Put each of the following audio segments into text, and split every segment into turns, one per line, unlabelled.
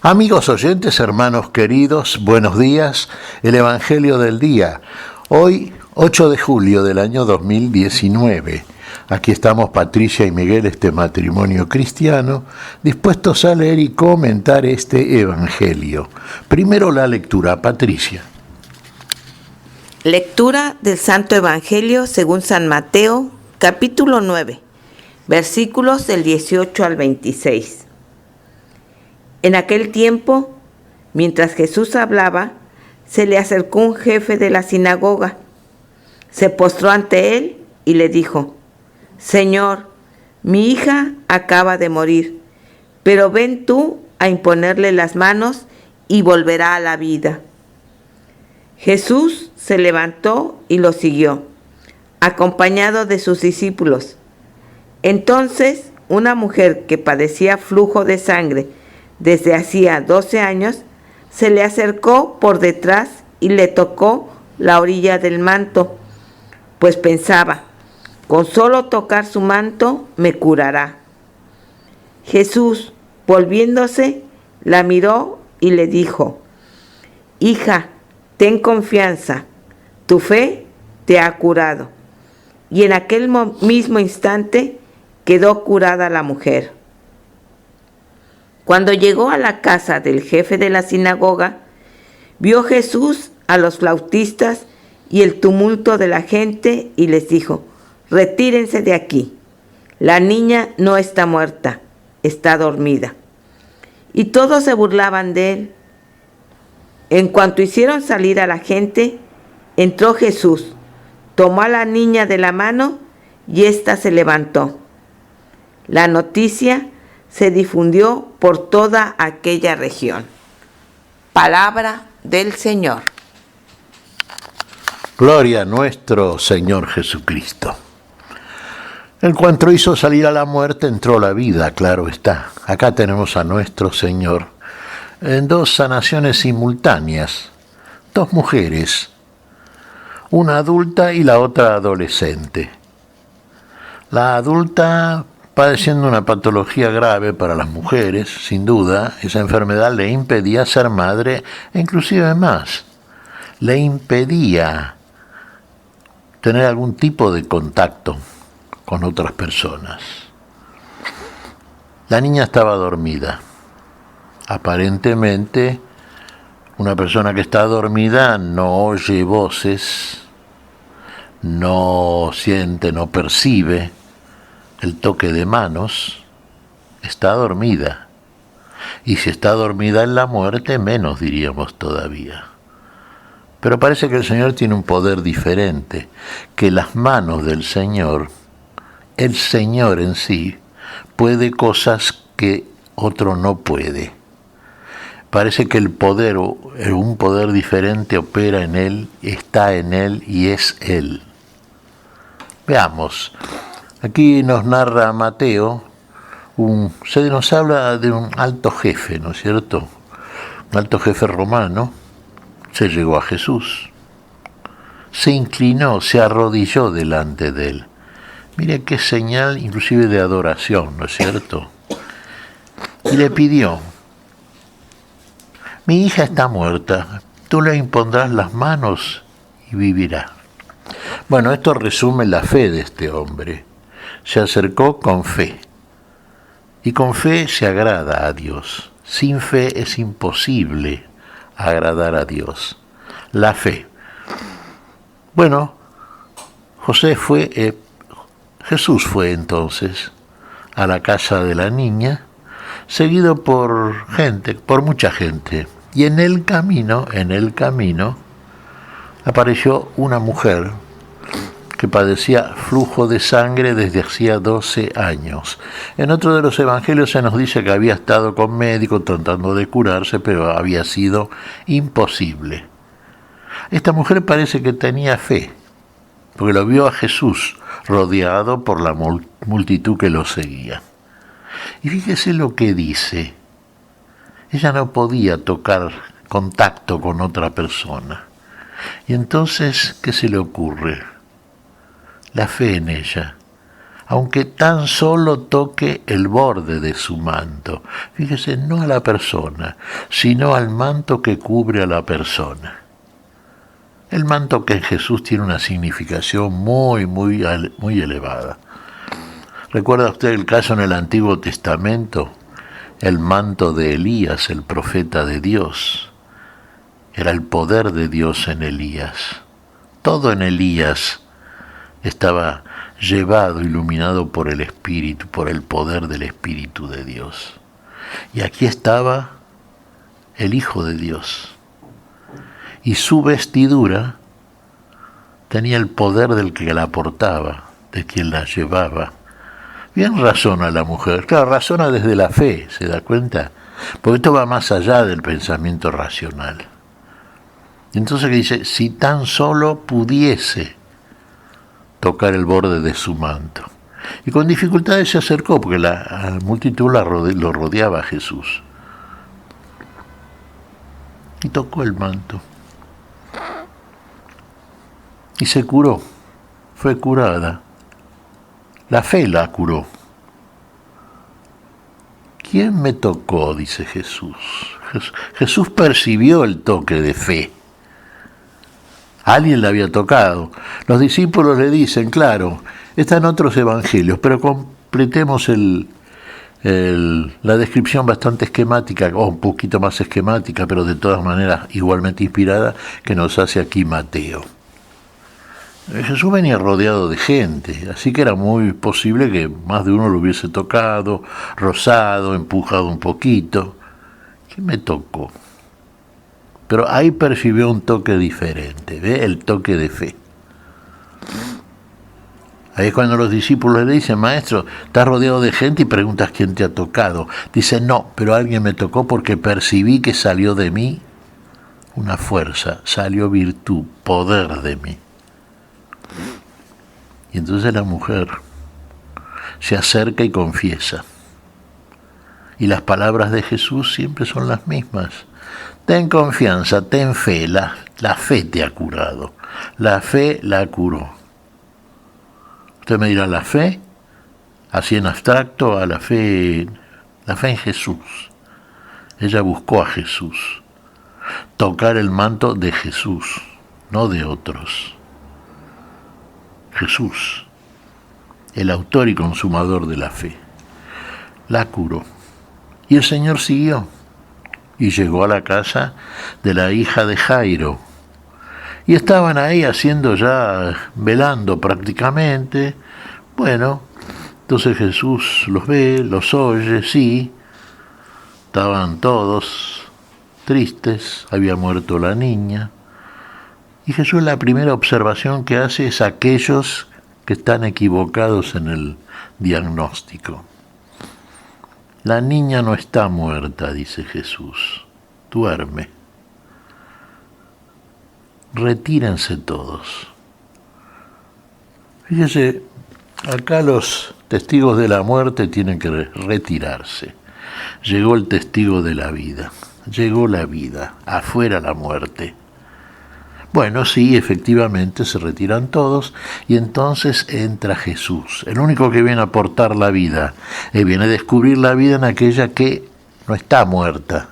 Amigos oyentes, hermanos queridos, buenos días. El Evangelio del día. Hoy, 8 de julio del año 2019. Aquí estamos Patricia y Miguel, este matrimonio cristiano, dispuestos a leer y comentar este Evangelio. Primero la lectura, Patricia.
Lectura del Santo Evangelio según San Mateo, capítulo 9, versículos del 18 al 26. En aquel tiempo, mientras Jesús hablaba, se le acercó un jefe de la sinagoga. Se postró ante él y le dijo: Señor, mi hija acaba de morir, pero ven tú a imponerle las manos y volverá a la vida. Jesús se levantó y lo siguió, acompañado de sus discípulos. Entonces, una mujer que padecía flujo de sangre desde hacía 12 años, se le acercó por detrás y le tocó la orilla del manto, pues pensaba: con solo tocar su manto me curará. Jesús, volviéndose, la miró y le dijo: Hija, ten confianza, tu fe te ha curado. Y en aquel mismo instante quedó curada la mujer. Cuando llegó a la casa del jefe de la sinagoga, vio Jesús a los flautistas y el tumulto de la gente y les dijo: Retírense de aquí, la niña no está muerta, está dormida. Y todos se burlaban de él. En cuanto hicieron salir a la gente, entró Jesús, tomó a la niña de la mano y ésta se levantó. La noticia se difundió por toda aquella región. Palabra del Señor.
Gloria a nuestro Señor Jesucristo. En cuanto hizo salir a la muerte, entró la vida, claro está. Acá tenemos a nuestro Señor en dos sanaciones simultáneas, dos mujeres, una adulta y la otra adolescente. La adulta padeciendo una patología grave para las mujeres, sin duda, esa enfermedad le impedía ser madre e inclusive más, le impedía tener algún tipo de contacto con otras personas. La niña estaba dormida. Aparentemente, una persona que está dormida no oye voces, no siente, no percibe el toque de manos, está dormida. Y si está dormida en la muerte, menos diríamos todavía. Pero parece que el Señor tiene un poder diferente, que las manos del Señor, el Señor en sí, puede cosas que otro no puede. Parece que el poder, un poder diferente opera en Él, está en Él y es Él. Veamos. Aquí nos narra Mateo, se nos habla de un alto jefe, ¿no es cierto? Un alto jefe romano se llegó a Jesús, se inclinó, se arrodilló delante de él. Mire qué señal inclusive de adoración, ¿no es cierto? Y le pidió: mi hija está muerta, tú le impondrás las manos y vivirá. Bueno, esto resume la fe de este hombre. Se acercó con fe. Y con fe se agrada a Dios. Sin fe es imposible agradar a Dios. La fe. Bueno, Jesús fue entonces a la casa de la niña, seguido por mucha gente. Y en el camino, apareció una mujer que padecía flujo de sangre desde hacía 12 años. En otro de los evangelios se nos dice que había estado con médicos tratando de curarse, pero había sido imposible. Esta mujer parece que tenía fe, porque lo vio a Jesús rodeado por la multitud que lo seguía. Y fíjese lo que dice. Ella no podía tocar contacto con otra persona. Y entonces, ¿qué se le ocurre? La fe en ella. aunque tan solo toque el borde de su manto. Fíjese, no a la persona, sino al manto que cubre a la persona. El manto que en Jesús tiene una significación muy elevada. ¿Recuerda usted el caso en el Antiguo Testamento? El manto de Elías, el profeta de Dios. Era el poder de Dios en Elías. Todo en Elías estaba llevado, iluminado por el Espíritu, por el poder del Espíritu de Dios. Y aquí estaba el Hijo de Dios. Y su vestidura tenía el poder del que la portaba, de quien la llevaba. Bien razona la mujer, claro, razona desde la fe, ¿se da cuenta? Porque esto va más allá del pensamiento racional. Entonces que dice, si tan solo pudiese tocar el borde de su manto. Y con dificultades se acercó, porque la multitud lo rodeaba a Jesús. Y tocó el manto. Y se curó, fue curada. La fe la curó. ¿Quién me tocó?, dice Jesús. Jesús percibió el toque de fe. Alguien la había tocado. Los discípulos le dicen, claro, está en otros evangelios, pero completemos la descripción bastante esquemática, o un poquito más esquemática, pero de todas maneras igualmente inspirada, que nos hace aquí Mateo. Jesús venía rodeado de gente, así que era muy posible que más de uno lo hubiese tocado, rozado, empujado un poquito. ¿Quién me tocó? Pero ahí percibió un toque diferente, ¿ve? El toque de fe. Ahí es cuando los discípulos le dicen, maestro, estás rodeado de gente y preguntas quién te ha tocado. Dice, no, pero alguien me tocó porque percibí que salió de mí una fuerza, salió virtud, poder de mí. Y entonces la mujer se acerca y confiesa. Y las palabras de Jesús siempre son las mismas. Ten confianza, ten fe, la fe te ha curado. La fe la curó. Usted me dirá, ¿la fe? Así en abstracto, a la fe en Jesús. Ella buscó a Jesús. Tocar el manto de Jesús, no de otros. Jesús, el autor y consumador de la fe, la curó. Y el Señor siguió y llegó a la casa de la hija de Jairo. Y estaban ahí haciendo ya, velando prácticamente. Bueno, entonces Jesús los ve, los oye, sí. Estaban todos tristes, había muerto la niña. Y Jesús, la primera observación que hace es a aquellos que están equivocados en el diagnóstico. La niña no está muerta, dice Jesús, duerme. Retírense todos. Fíjese, acá los testigos de la muerte tienen que retirarse. Llegó el testigo de la vida, llegó la vida, afuera la muerte. Bueno, sí, efectivamente se retiran todos y entonces entra Jesús, el único que viene a aportar la vida, viene a descubrir la vida en aquella que no está muerta.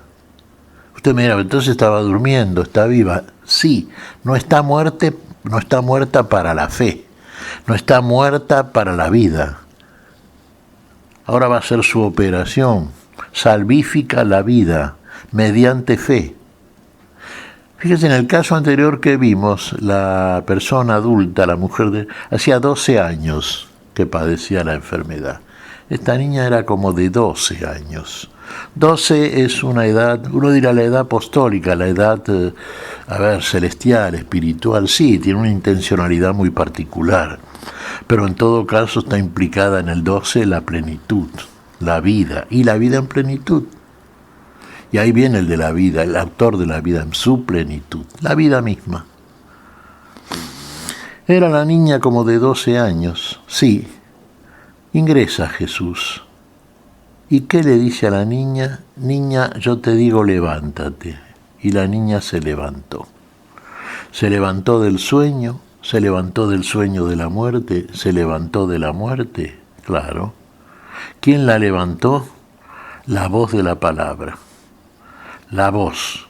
Usted me dirá, entonces estaba durmiendo, está viva. Sí, no está muerta para la fe, no está muerta para la vida. Ahora va a ser su operación, salvífica la vida, mediante fe. Fíjese, en el caso anterior que vimos, la persona adulta, la mujer, hacía 12 años que padecía la enfermedad. Esta niña era como de 12 años. 12 es una edad, uno dirá la edad apostólica, la edad, celestial, espiritual, sí, tiene una intencionalidad muy particular. Pero en todo caso está implicada en el 12 la plenitud, la vida, y la vida en plenitud. Y ahí viene el de la vida, el autor de la vida en su plenitud, la vida misma. Era la niña como de 12 años, sí. Ingresa Jesús. ¿Y qué le dice a la niña? Niña, yo te digo, levántate. Y la niña se levantó. Se levantó del sueño de la muerte, se levantó de la muerte Claro. ¿Quién la levantó? La voz de la palabra. La voz.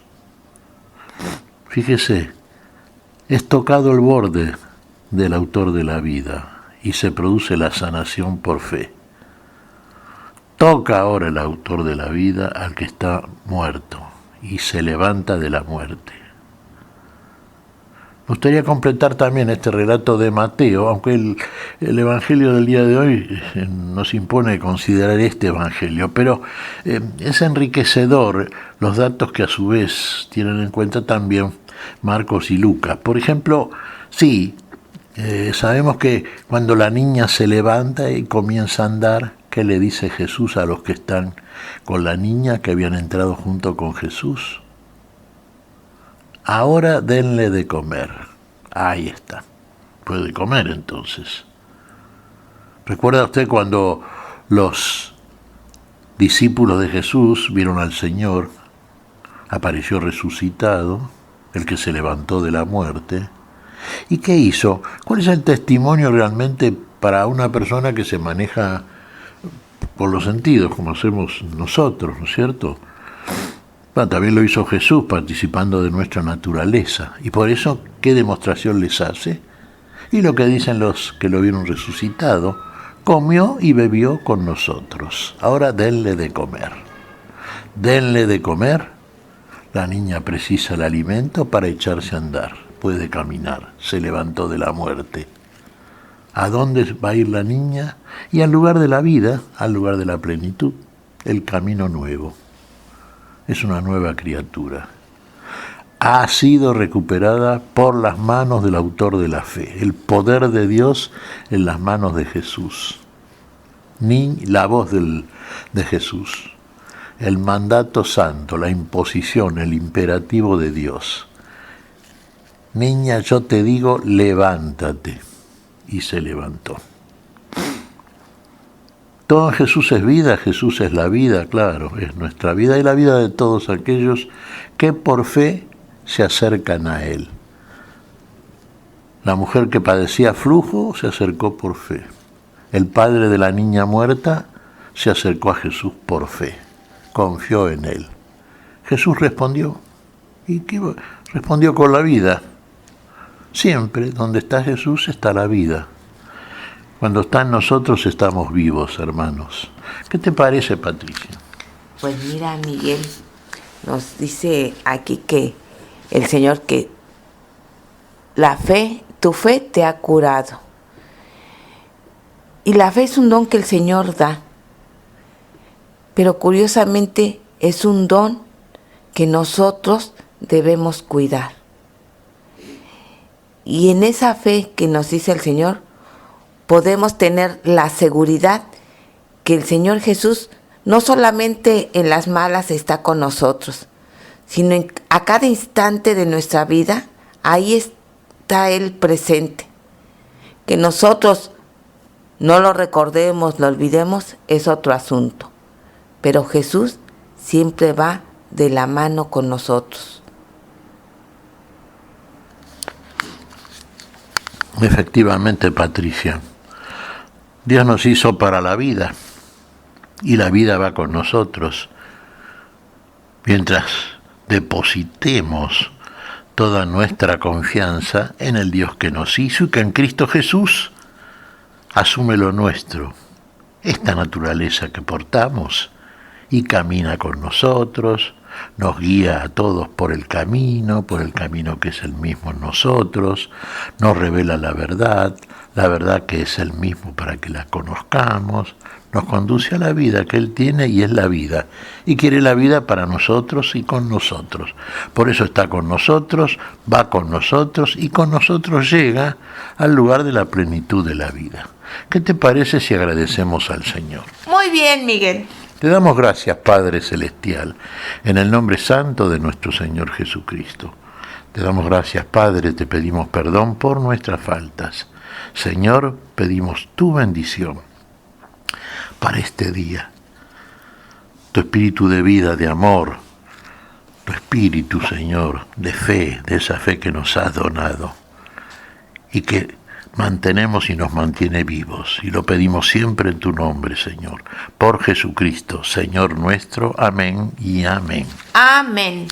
Fíjese, es tocado el borde del autor de la vida y se produce la sanación por fe. Toca ahora el autor de la vida al que está muerto y se levanta de la muerte. Me gustaría completar también este relato de Mateo, aunque el Evangelio del día de hoy nos impone considerar este Evangelio, pero es enriquecedor los datos que a su vez tienen en cuenta también Marcos y Lucas. Por ejemplo, sí, sabemos que cuando la niña se levanta y comienza a andar, ¿qué le dice Jesús a los que están con la niña que habían entrado junto con Jesús? Ahora denle de comer. Ahí está. Puede comer entonces. ¿Recuerda usted cuando los discípulos de Jesús vieron al Señor? Apareció resucitado, el que se levantó de la muerte. ¿Y qué hizo? ¿Cuál es el testimonio realmente para una persona que se maneja por los sentidos, como hacemos nosotros, ¿no es cierto? Bueno, también lo hizo Jesús participando de nuestra naturaleza. Y por eso, ¿qué demostración les hace? Y lo que dicen los que lo vieron resucitado, comió y bebió con nosotros. Ahora denle de comer. Denle de comer. La niña precisa el alimento para echarse a andar. Puede caminar. Se levantó de la muerte. ¿A dónde va a ir la niña? Y al lugar de la vida, al lugar de la plenitud, el camino nuevo. Es una nueva criatura. Ha sido recuperada por las manos del autor de la fe. El poder de Dios en las manos de Jesús. Ni la voz de Jesús. El mandato santo, la imposición, el imperativo de Dios. Niña, yo te digo, levántate. Y se levantó. Todo en Jesús es vida, Jesús es la vida, claro, es nuestra vida y la vida de todos aquellos que por fe se acercan a Él. La mujer que padecía flujo se acercó por fe. El padre de la niña muerta se acercó a Jesús por fe, confió en Él. Jesús respondió, ¿y qué? Respondió con la vida. Siempre donde está Jesús está la vida. Cuando está en nosotros estamos vivos, hermanos. ¿Qué te parece, Patricia?
Pues mira, Miguel, nos dice aquí que el Señor que la fe, tu fe te ha curado. Y la fe es un don que el Señor da. Pero curiosamente es un don que nosotros debemos cuidar. Y en esa fe que nos dice el Señor, podemos tener la seguridad que el Señor Jesús no solamente en las malas está con nosotros, sino a cada instante de nuestra vida, ahí está Él presente. Que nosotros no lo recordemos, lo olvidemos, es otro asunto. Pero Jesús siempre va de la mano con nosotros.
Efectivamente, Patricia, Dios nos hizo para la vida y la vida va con nosotros. Mientras depositemos toda nuestra confianza en el Dios que nos hizo y que en Cristo Jesús asume lo nuestro, esta naturaleza que portamos y camina con nosotros, nos guía a todos por el camino que es el mismo en nosotros, nos revela la verdad que es el mismo para que la conozcamos, nos conduce a la vida que Él tiene y es la vida, y quiere la vida para nosotros y con nosotros. Por eso está con nosotros, va con nosotros y con nosotros llega al lugar de la plenitud de la vida. ¿Qué te parece si agradecemos al Señor?
Muy bien, Miguel.
Te damos gracias, Padre Celestial, en el nombre santo de nuestro Señor Jesucristo. Te damos gracias, Padre, te pedimos perdón por nuestras faltas. Señor, pedimos tu bendición para este día. Tu espíritu de vida, de amor, tu espíritu, Señor, de fe, de esa fe que nos has donado. Y que mantenemos y nos mantiene vivos. Y lo pedimos siempre en tu nombre, Señor. Por Jesucristo, Señor nuestro. Amén y amén.
Amén.